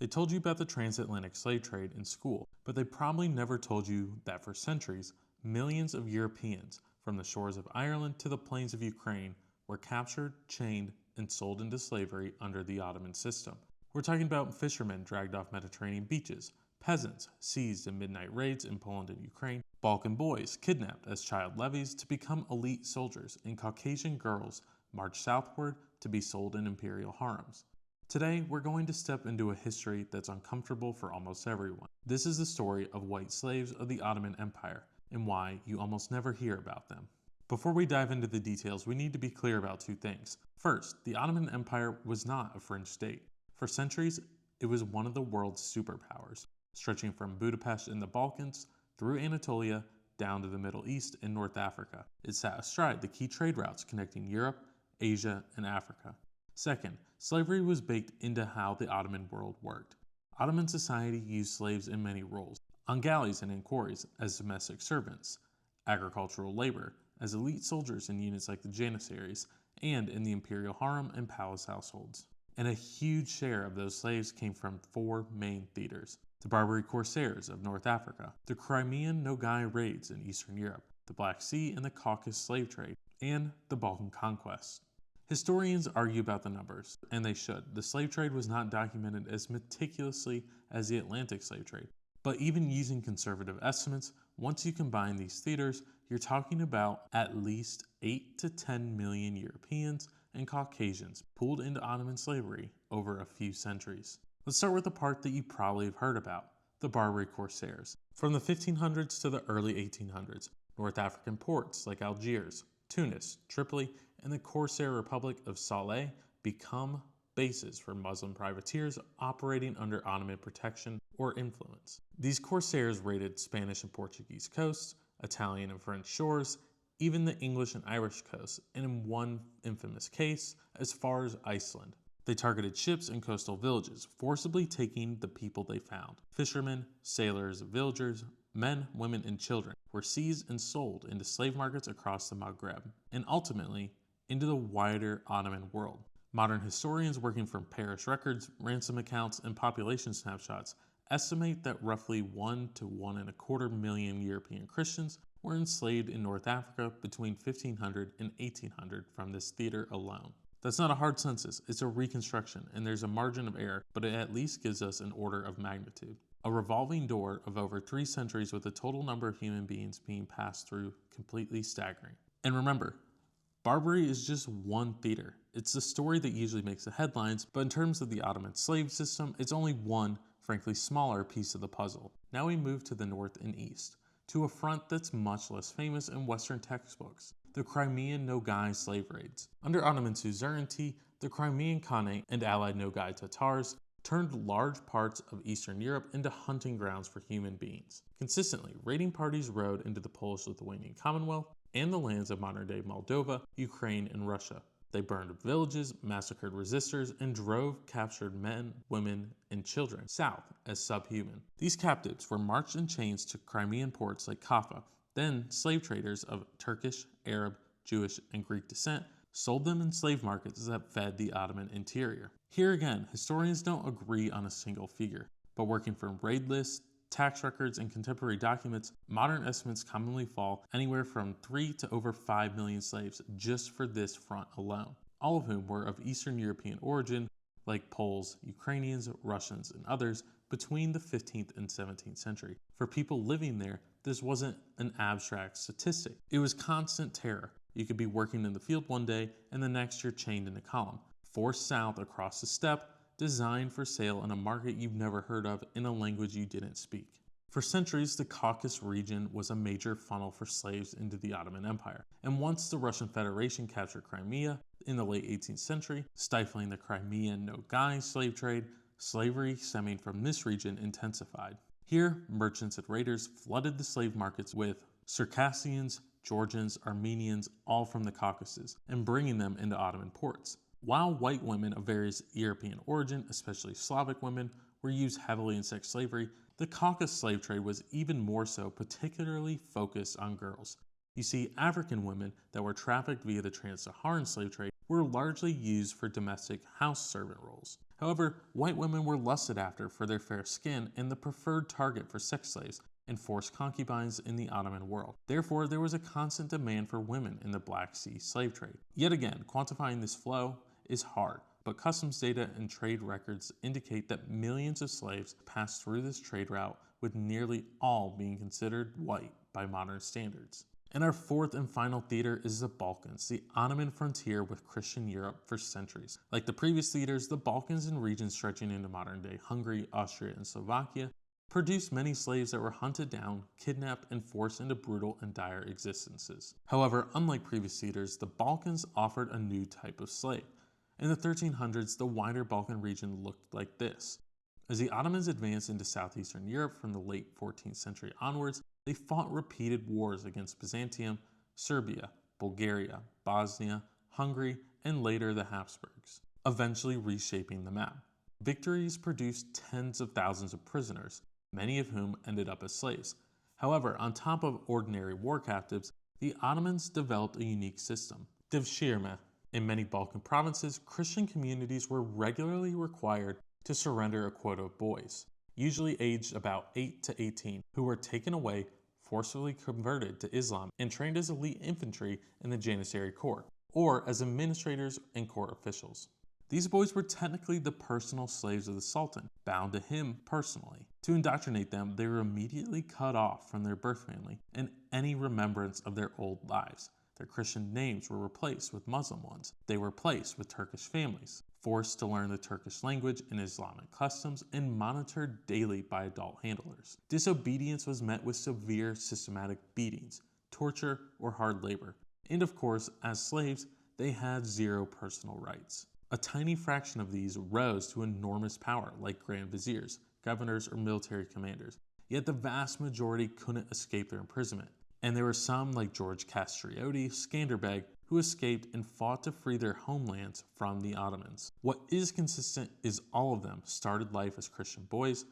They told you about the transatlantic slave trade in school, but they probably never told you that for centuries, millions of Europeans, from the shores of Ireland to the plains of Ukraine, were captured, chained, and sold into slavery under the Ottoman system. We're talking about fishermen dragged off Mediterranean beaches, peasants seized in midnight raids in Poland and Ukraine, Balkan boys kidnapped as child levies to become elite soldiers, and Caucasian girls marched southward to be sold in imperial harems. Today, we're going to step into a history that's uncomfortable for almost everyone. This is the story of white slaves of the Ottoman Empire and why you almost never hear about them. Before we dive into the details, we need to be clear about two things. First, the Ottoman Empire was not a fringe state. For centuries, it was one of the world's superpowers, stretching from Budapest in the Balkans through Anatolia down to the Middle East and North Africa. It sat astride the key trade routes connecting Europe, Asia, and Africa. Second, slavery was baked into how the Ottoman world worked. Ottoman society used slaves in many roles: on galleys and in quarries as domestic servants, agricultural labor, as elite soldiers in units like the Janissaries, and in the imperial harem and palace households. And a huge share of those slaves came from four main theaters: the Barbary Corsairs of North Africa, the Crimean Nogai raids in Eastern Europe, the Black Sea and the Caucasus slave trade, and the Balkan conquest. Historians argue about the numbers, and they should. The slave trade was not documented as meticulously as the Atlantic slave trade, but even using conservative estimates, once you combine these theaters, you're talking about at least 8 to 10 million Europeans and Caucasians pulled into Ottoman slavery over a few centuries. Let's start with the part that you probably have heard about: the Barbary Corsairs. From the 1500s to the early 1800s, North African ports like Algiers, Tunis, Tripoli, and the Corsair Republic of Saleh become bases for Muslim privateers operating under Ottoman protection or influence. These corsairs raided Spanish and Portuguese coasts, Italian and French shores, even the English and Irish coasts, and in one infamous case, as far as Iceland. They targeted ships and coastal villages, forcibly taking the people they found. Fishermen, sailors, villagers, men, women, and children were seized and sold into slave markets across the Maghreb, and ultimately into the wider Ottoman world. Modern historians working from parish records, ransom accounts, and population snapshots estimate that roughly 1 to 1.25 million European Christians were enslaved in North Africa between 1500 and 1800 from this theater alone. That's not a hard census, it's a reconstruction, and there's a margin of error, but it at least gives us an order of magnitude. A revolving door of over 3 centuries with the total number of human beings being passed through completely staggering. And remember, Barbary is just one theater. It's the story that usually makes the headlines, but in terms of the Ottoman slave system, it's only one, frankly smaller piece of the puzzle. Now we move to the north and east, to a front that's much less famous in Western textbooks: the Crimean Nogai slave raids. Under Ottoman suzerainty, the Crimean Khanate and allied Nogai Tatars turned large parts of Eastern Europe into hunting grounds for human beings. Consistently, raiding parties rode into the Polish-Lithuanian Commonwealth and the lands of modern-day Moldova, Ukraine, and Russia. They burned villages, massacred resistors, and drove captured men, women, and children south as subhuman. These captives were marched in chains to Crimean ports like Kaffa. Then, slave traders of Turkish, Arab, Jewish, and Greek descent sold them in slave markets that fed the Ottoman interior. Here again, historians don't agree on a single figure, but working from raid lists, tax records, and contemporary documents, modern estimates commonly fall anywhere from 3 to over 5 million slaves just for this front alone, all of whom were of Eastern European origin, like Poles, Ukrainians, Russians, and others, between the 15th and 17th century. For people living there, this wasn't an abstract statistic. It was constant terror. You could be working in the field one day, and the next you're chained in a column, forced south across the steppe, designed for sale in a market you've never heard of in a language you didn't speak. For centuries, the Caucasus region was a major funnel for slaves into the Ottoman Empire, and once the Russian Federation captured Crimea in the late 18th century, stifling the Crimean Nogai slave trade, slavery stemming from this region intensified. Here, merchants and raiders flooded the slave markets with Circassians, Georgians, Armenians, all from the Caucasus, and bringing them into Ottoman ports. While white women of various European origin, especially Slavic women, were used heavily in sex slavery, the Caucasus slave trade was even more so, particularly focused on girls. You see, African women that were trafficked via the trans-Saharan slave trade were largely used for domestic house servant roles. However, white women were lusted after for their fair skin and the preferred target for sex slaves and forced concubines in the Ottoman world. Therefore, there was a constant demand for women in the Black Sea slave trade. Yet again, quantifying this flow is hard, but customs data and trade records indicate that millions of slaves passed through this trade route, with nearly all being considered white by modern standards. And our fourth and final theater is the Balkans, the Ottoman frontier with Christian Europe for centuries. Like the previous theaters, the Balkans and regions stretching into modern-day Hungary, Austria, and Slovakia produced many slaves that were hunted down, kidnapped, and forced into brutal and dire existences. However, unlike previous theaters, the Balkans offered a new type of slave. In the 1300s, the wider Balkan region looked like this. As the Ottomans advanced into southeastern Europe from the late 14th century onwards, they fought repeated wars against Byzantium, Serbia, Bulgaria, Bosnia, Hungary, and later the Habsburgs, eventually reshaping the map. Victories produced tens of thousands of prisoners, many of whom ended up as slaves. However, on top of ordinary war captives, the Ottomans developed a unique system, devshirme. In many Balkan provinces, Christian communities were regularly required to surrender a quota of boys, usually aged about 8 to 18, who were taken away, forcibly converted to Islam, and trained as elite infantry in the Janissary Corps, or as administrators and court officials. These boys were technically the personal slaves of the Sultan, bound to him personally. To indoctrinate them, they were immediately cut off from their birth family and any remembrance of their old lives. Their Christian names were replaced with Muslim ones. They were placed with Turkish families, forced to learn the Turkish language and Islamic customs, and monitored daily by adult handlers. Disobedience was met with severe systematic beatings, torture, or hard labor. And of course, as slaves, they had zero personal rights. A tiny fraction of these rose to enormous power, like grand viziers, governors, or military commanders. Yet the vast majority couldn't escape their imprisonment. And there were some, like George Castrioti, Skanderbeg, who escaped and fought to free their homelands from the Ottomans. What is consistent is all of them started life as Christian boys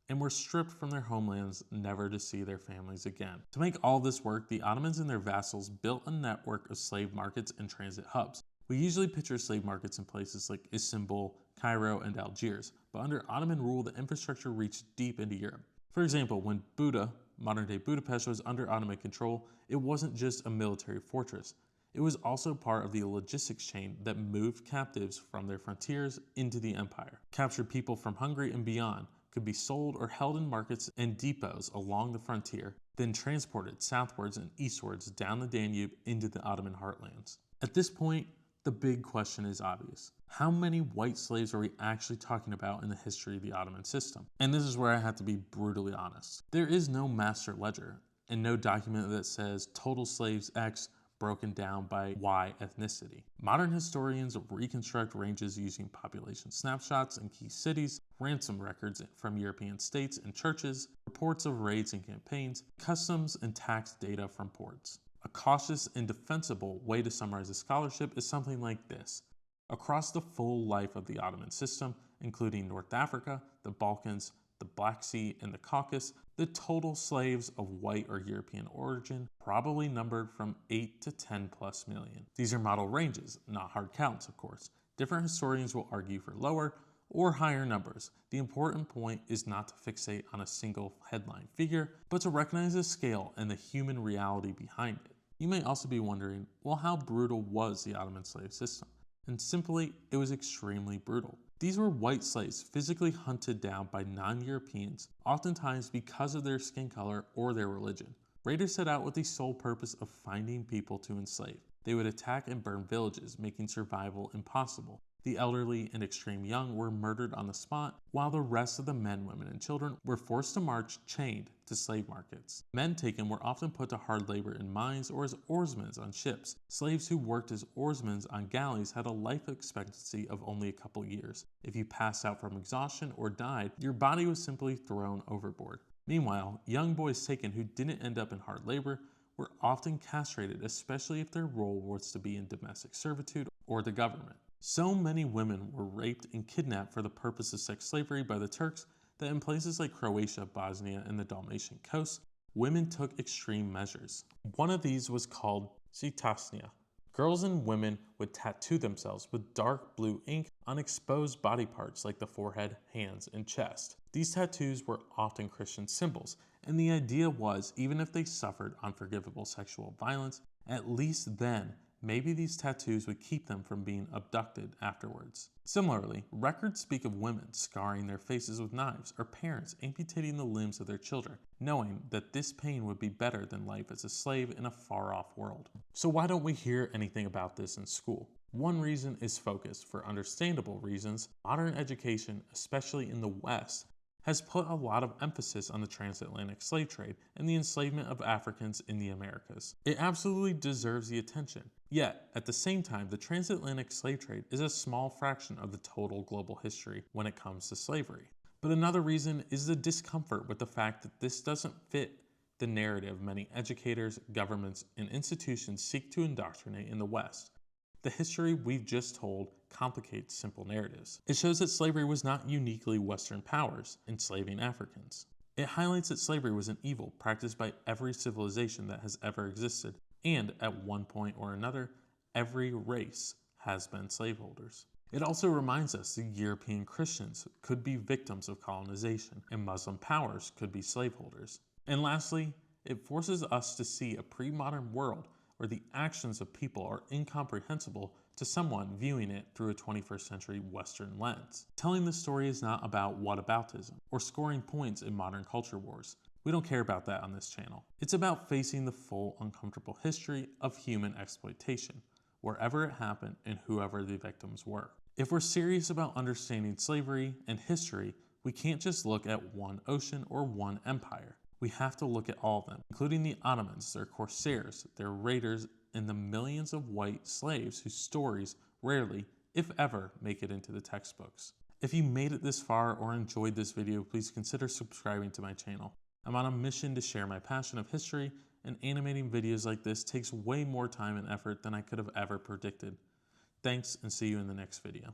and were stripped from their homelands, never to see their families again. To make all this work, the Ottomans and their vassals built a network of slave markets and transit hubs. We usually picture slave markets in places like Istanbul, Cairo, and Algiers, but under Ottoman rule, the infrastructure reached deep into Europe. For example, when Buda, modern-day Budapest, was under Ottoman control, it wasn't just a military fortress. It was also part of the logistics chain that moved captives from their frontiers into the empire. Captured people from Hungary and beyond could be sold or held in markets and depots along the frontier, then transported southwards and eastwards down the Danube into the Ottoman heartlands. At this point, the big question is obvious. How many white slaves are we actually talking about in the history of the Ottoman system? And this is where I have to be brutally honest. There is no master ledger and no document that says total slaves X broken down by Y ethnicity. Modern historians reconstruct ranges using population snapshots in key cities, ransom records from European states and churches, reports of raids and campaigns, customs and tax data from ports. A cautious and defensible way to summarize the scholarship is something like this. Across the full life of the Ottoman system, including North Africa, the Balkans, the Black Sea, and the Caucasus, the total slaves of white or European origin probably numbered from 8 to 10 plus million. These are model ranges, not hard counts, of course. Different historians will argue for lower or higher numbers. The important point is not to fixate on a single headline figure, but to recognize the scale and the human reality behind it. You may also be wondering, well, how brutal was the Ottoman slave system? And simply, it was extremely brutal. These were white slaves physically hunted down by non-Europeans, oftentimes because of their skin color or their religion. Raiders set out with the sole purpose of finding people to enslave. They would attack and burn villages, making survival impossible. The elderly and extreme young were murdered on the spot, while the rest of the men, women, and children were forced to march chained to slave markets. Men taken were often put to hard labor in mines or as oarsmen on ships. Slaves who worked as oarsmen on galleys had a life expectancy of only a couple years. If you passed out from exhaustion or died, your body was simply thrown overboard. Meanwhile, young boys taken who didn't end up in hard labor were often castrated, especially if their role was to be in domestic servitude or the government. So many women were raped and kidnapped for the purpose of sex slavery by the Turks that in places like Croatia, Bosnia, and the Dalmatian coast, women took extreme measures. One of these was called Sitasnia, Girls and women would tattoo themselves with dark blue ink on exposed body parts like the forehead, hands, and chest. These tattoos were often Christian symbols, and the idea was even if they suffered unforgivable sexual violence, at least then maybe these tattoos would keep them from being abducted afterwards. Similarly, records speak of women scarring their faces with knives or parents amputating the limbs of their children, knowing that this pain would be better than life as a slave in a far-off world. So why don't we hear anything about this in school? One reason is focus. For understandable reasons, modern education, especially in the West, has put a lot of emphasis on the transatlantic slave trade and the enslavement of Africans in the Americas. It absolutely deserves the attention. Yet, at the same time, the transatlantic slave trade is a small fraction of the total global history when it comes to slavery. But another reason is the discomfort with the fact that this doesn't fit the narrative many educators, governments, and institutions seek to indoctrinate in the West. The history we've just told complicates simple narratives. It shows that slavery was not uniquely Western powers enslaving Africans. It highlights that slavery was an evil practiced by every civilization that has ever existed, and at one point or another, every race has been slaveholders. It also reminds us that European Christians could be victims of colonization, and Muslim powers could be slaveholders. And lastly, it forces us to see a pre-modern world where the actions of people are incomprehensible to someone viewing it through a 21st century Western lens. Telling the story is not about whataboutism or scoring points in modern culture wars. We don't care about that on this channel. It's about facing the full uncomfortable history of human exploitation, wherever it happened and whoever the victims were. If we're serious about understanding slavery and history, we can't just look at one ocean or one empire. We have to look at all of them, including the Ottomans, their corsairs, their raiders, and the millions of white slaves whose stories rarely, if ever, make it into the textbooks. If you made it this far or enjoyed this video, please consider subscribing to my channel. I'm on a mission to share my passion of history, and animating videos like this takes way more time and effort than I could have ever predicted. Thanks, and see you in the next video.